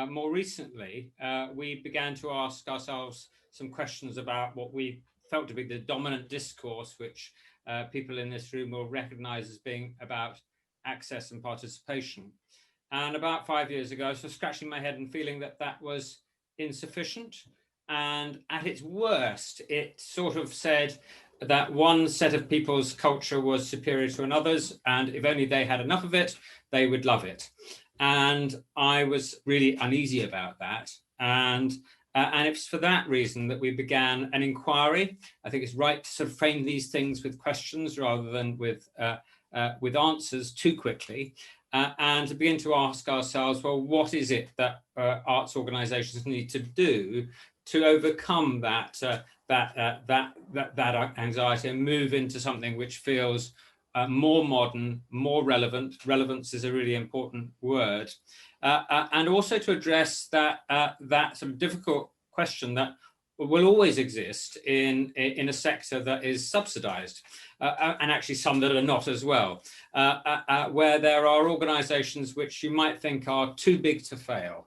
more recently, we began to ask ourselves some questions about what we felt to be the dominant discourse, which people in this room will recognize as being about access and participation. And about 5 years ago, I was sort of scratching my head and feeling that that was insufficient. And at its worst, it sort of said that one set of people's culture was superior to another's, and if only they had enough of it, they would love it. And I was really uneasy about that. And it's for that reason that we began an inquiry. I think it's right to sort of frame these things with questions rather than with answers too quickly. And to begin to ask ourselves, well, what is it that arts organisations need to do to overcome that anxiety and move into something which feels more modern, more relevant. Relevance is a really important word, and also to address that sort of difficult question that will always exist in a sector that is subsidised, and actually some that are not as well, where there are organisations which you might think are too big to fail.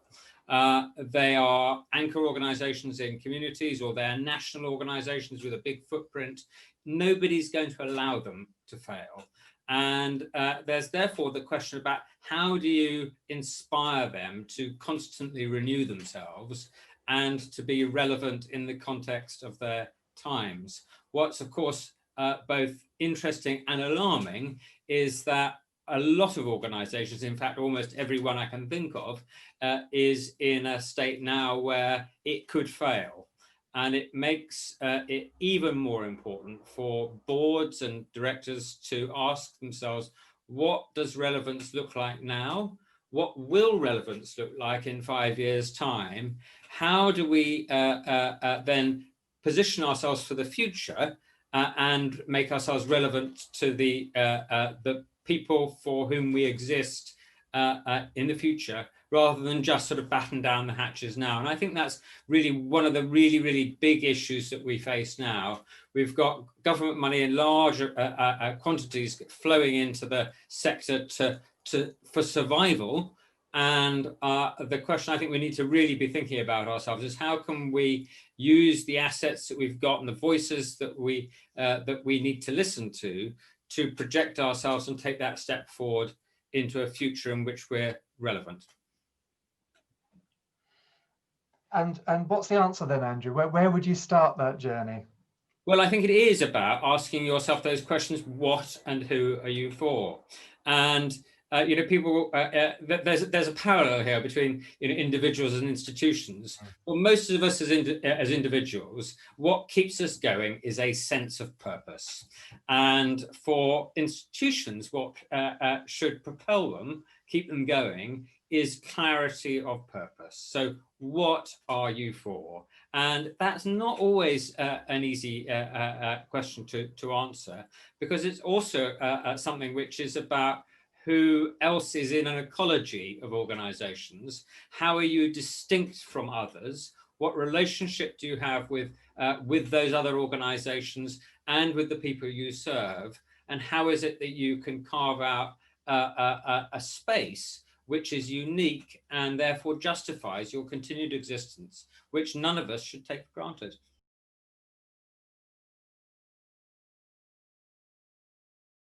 They are anchor organisations in communities, or they're national organisations with a big footprint. Nobody's going to allow them to fail. And there's therefore the question about how do you inspire them to constantly renew themselves and to be relevant in the context of their times. What's, of course, both interesting and alarming is that a lot of organisations, in fact, almost every one I can think of, is in a state now where it could fail. And it makes it even more important for boards and directors to ask themselves, what does relevance look like now? What will relevance look like in 5 years' time? How do we then position ourselves for the future and make ourselves relevant to the people for whom we exist in the future, rather than just sort of batten down the hatches now? And I think that's really one of the really big issues that we face now. We've got government money in large quantities flowing into the sector for survival. And the question I think we need to really be thinking about ourselves is, how can we use the assets that we've got and the voices that we need to listen to project ourselves and take that step forward into a future in which we're relevant. And what's the answer then, Andrew? Where would you start that journey? Well, I think it is about asking yourself those questions: what and who are you for? And people. There's a parallel here between individuals and institutions. Well, most of us as individuals, what keeps us going is a sense of purpose, and for institutions, what should propel them, keep them going, is clarity of purpose. So, what are you for? And that's not always an easy question to answer, because it's also something which is about who else is in an ecology of organizations. How are you distinct from others? What relationship do you have with those other organizations and with the people you serve? And how is it that you can carve out a space which is unique and therefore justifies your continued existence, which none of us should take for granted?